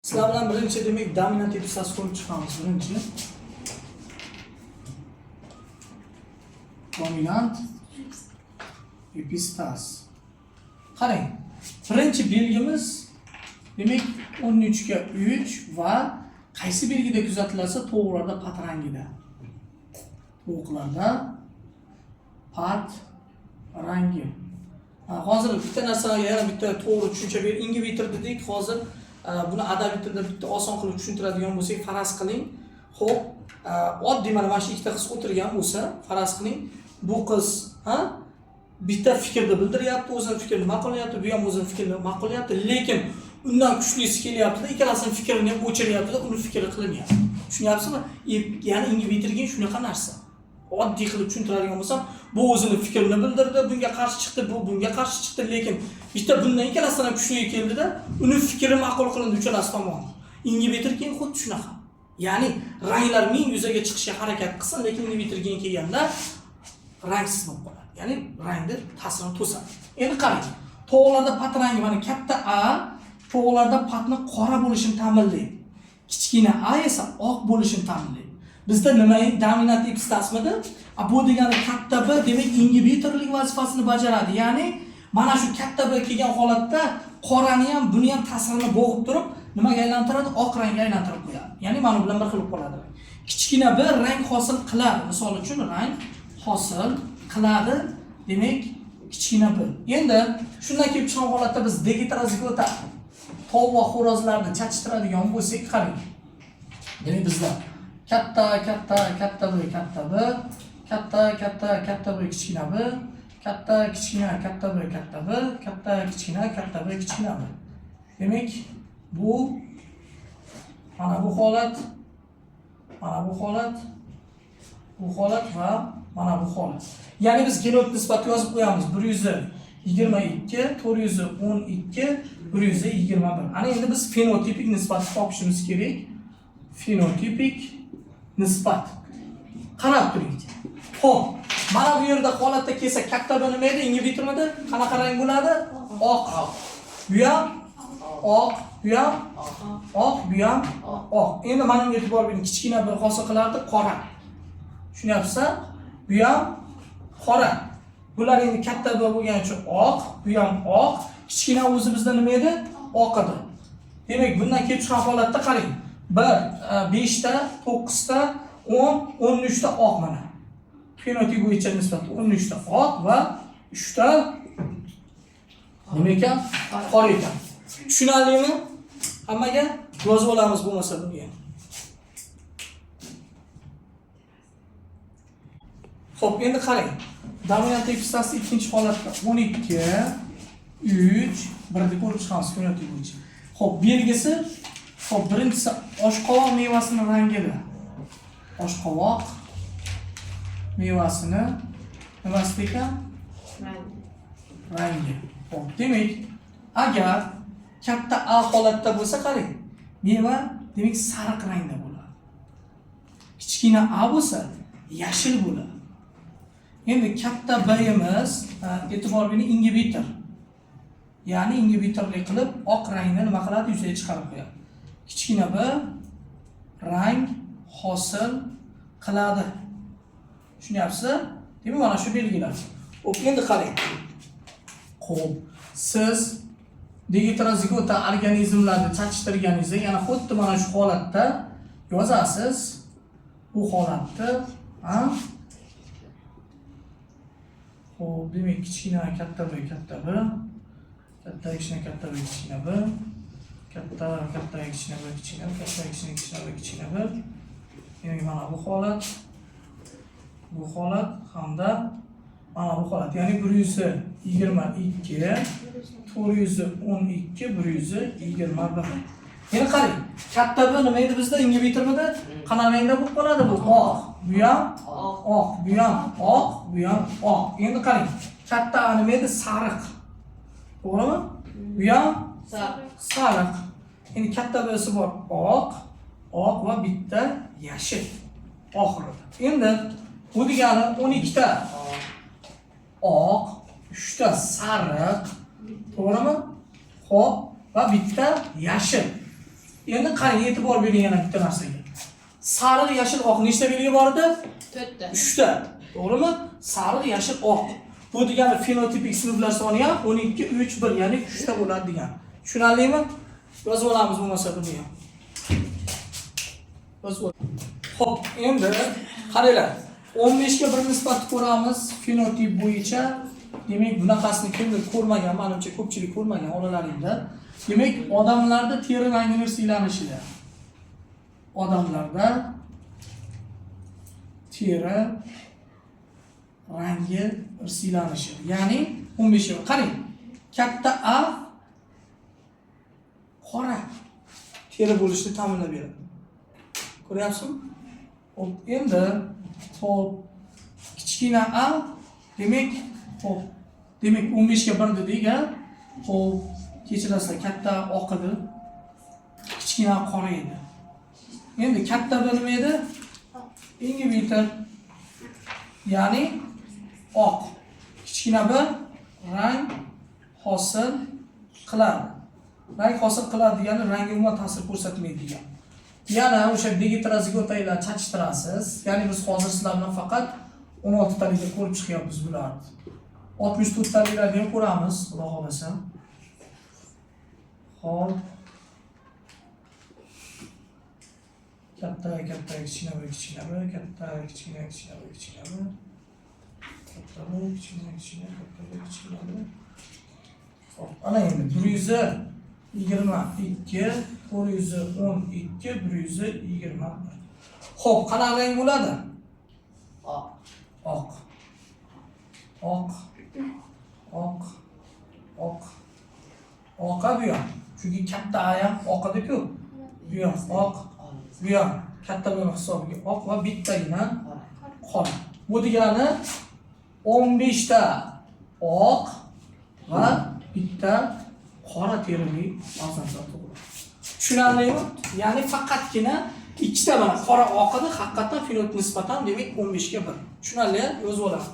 Sizlar bilan birinchi demak dominant epistasi ko'rib chiqamiz. Birinchi dominant epistas. Qarang. Birinchi belgimiz demak 13 ga 3 va qaysi belgida kuzatilsa to'g'rilarda pat rangida. To'g'rilarda pat rangi. Hozir bitta narsa yana bitta to'g'ri tushuncha ber. Inhibitor dedik. Hozir buni adabiy tilda bitta oson qilib tushuntiradigan bo'lsak, faraz qiling. Xo'p, oddiy mana shu ikkita qiz o'tirgan bo'lsa, faraz qiling, bu qiz, bitta fikrni bildiryapti, o'zining fikrini ma'qullayapti, bu ham o'zining fikrini ma'qullayapti, lekin undan kuchlisi kelyapti-da, ikkalasining fikrini ham o'chiryapti-da, uni fikri qilinmayapti. Tushunyapsizmi? Ya'ni inhibitorga shunaqa narsa. Oddiy qilib tushuntiradigan bo'lsam, bu o'zining fikrini bildirdi, bunga qarshi chiqdi, bu bunga qarshi chiqdi, lekin bitta bundan ikkalasidan kuchli keldi-da, uni fikri ma'qul qilindi uchalasi tomonidan. Inhibitor keyin xuddi shunaqa. Ya'ni ranglar ming yuzaga chiqishga harakat qilsin, lekin inhibitor keyin kelganda rangsiz bo'lib qoladi. Ya'ni rangni ta'sirini to'sadi. Endi qarang. To'g'rilarda pat rangi mana katta A to'g'rilarda patni qora bo'lishini ta'minlaydi. Kichkina A esa oq bo'lishini ta'minlaydi. Bizda nima dominant epistasmida? Bu degani katta B demak inhibitorlik vazifasini bajaradi. Ya'ni mana shu katta B kelgan holatda qorani ham, buni ham ta'sirini bo'g'ib turib, nimaga aylantiradi? Oq rangga aylantirib qo'yadi. Ya'ni mana bu bilan bir xil qoladi. Kichkina B rang hosil qiladi. Misol uchun rang hosil qiladi, demak kichkina B. Endi shundan kelib chiqqan holatda biz degeterozigota tovuq va xo'rozlarni chachishtiradigan bo'lsak, qarang. Demak bizda katta B, katta B, katta B, kichkina B, katta B, katta B, katta B, kichkina B. Demak, bu mana bu holat, va mana bu holat. Ya'ni biz genot nisbati yozib qo'yamiz. 122, 412, 121. Ana endi biz fenotipik nisbatni topishimiz kerak. Fenotipik nisbat. Qarab turing. Xo'p, mana bu yerda holatda kelsa katta B nima edi? Inhibitormidi? Qanaqa rang bo'ladi? Oq. Bu ham oq, bu ham oq, bu ham oq. Endi mana bunga e'tibor bering. Kichkina bir hosil qilardi qora. Tushunyapsizmi? Bu ham qora. Bular endi katta B bo'lgani uchun oq, bu ham oq. Kichkina o'zi bizda nima edi? Oq edi. Demak, bundan kelib chiqqan holatda qarang. 5 ta, 9 ta, 10, 13 ta oq mana. Fenotip bo'yicha nisbat 13 ta oq va 3 ta nima ekan? Qora ekan. Tushunarlimi? Hammaga yozib olamiz bo'lmasa buni ham. Xo'p, endi qarang. Dominant epistasi ikkinchi holatda 12, 3, birni ko'rib chiqamiz fenotip bo'yicha. Xo'p, belgisi Xo'p, birinchisi oshqovoq mevasining rangida. Oshqovoq mevasini nimasi ekan? Rangi. Xo'p, demak, agar katta A holatda bo'lsa, qarang. Meva demak sariq rangda bo'ladi. Kichkina A bo'lsa, yashil bo'ladi. Endi katta B'imiz, e'tibor bering, inhibitor. Ya'ni inhibitorlik qilib oq rangni nima qiladi? Yuzaga chiqarib qo'yadi. Kichkina B rang hosil qiladi. Tushunyapsizmi? Demak, mana shu belgilar. Xo'p, endi qarang. Xo'p, siz degeterozigota organizmlarni chachishtirganingizda yana xuddi mana shu holatda yozasiz. Bu holatda, Xo'p, demak kichkina katta B, katta B, katta kichkina katta B, kichkina B, katta kichkina B, kichkina B, katta kichkina B, kichkina B. Demak, mana bu holat hamda mana bu holat. Ya'ni 122, 412, 121. Endi qarang. Katta B nima edi bizda? Inhibitormidi? Qanaqa rangda bo'lib qoladi bu? Oq. Bu ham oq, bu ham oq, bu ham oq. Endi qarang. Katta A nima edi? Sariq. To'g'rimi? Bu ham sariq. Endi katta B'si bor oq va bitta yashil oxirida. Endi bu degani 12 ta oq, 3 ta sariq, to'g'rimi? Xo'p, va bitta yashil. Endi qarang, e'tibor bering yana bitta narsaga. Sariq, yashil, oq nechta belgi bor edi? 4 ta. 3 ta. To'g'rimi? Sariq, yashil, oq. Bu degani fenotipik sinflar soni ham 12, 3, 1, ya'ni 3 ta bo'ladi degan. Tushunarlimi? Yozib olamiz bo'lmasa buni ham. Yozib ol. Xo'p, endi qaranglar. 15 ga 1 nisbatni ko'ramiz fenotip bo'yicha. Demak, bunaqasini kimdir ko'rmagan, menimcha ko'pchilik ko'rmagan onalaringda. Demak, odamlarda teri rangining siylanishida. Odamlarda teri rangi siylanishi. Ya'ni 15 ga qarang. Katta A qora teri bo'lishini ta'minlab beradi. Ko'ryapsizmi? Hop, endi hop kichkina A demak hop 15 ga 1 dedik-a. Hop, kechirasizlar, katta oq edi. Kichkina qora edi. Endi katta bir nima edi? Ingibitor. Ya'ni oq. Kichkina bir rang hosil qiladi. Rang hosil qiladi degani rangga umuman ta'sir ko'rsatmaydi degan. Yana o'sha digitrazigotaylar chachtirasiz. Ya'ni biz hozir sizlar bilan faqat 16 talikda ko'rib chiqyapmiz bularni. 64 taliklarni ham ko'ramiz, xudo xolasa. Hop. Katta, kichkina, katta, kichkina. Katta, kichkina. Hop, ana endi 122, 412, 121. Hop, qanaqa rang bo'ladi? Oq. Oq. Oq bu ham. Chunki katta A ham oq edi-ku. Bu ham oq. Bu ham katta bo'lgan hisobiga oq va bittagina qora. Bu degani 15 ta oq va bitta qora terili farzandlar tug'iladi. Tushunarlimi? Ya'ni faqatgina ikkita mana qora oq edi, haqiqatan fenotip nisbatan demak 15 ga 1. Tushunarli? Yozib olamiz.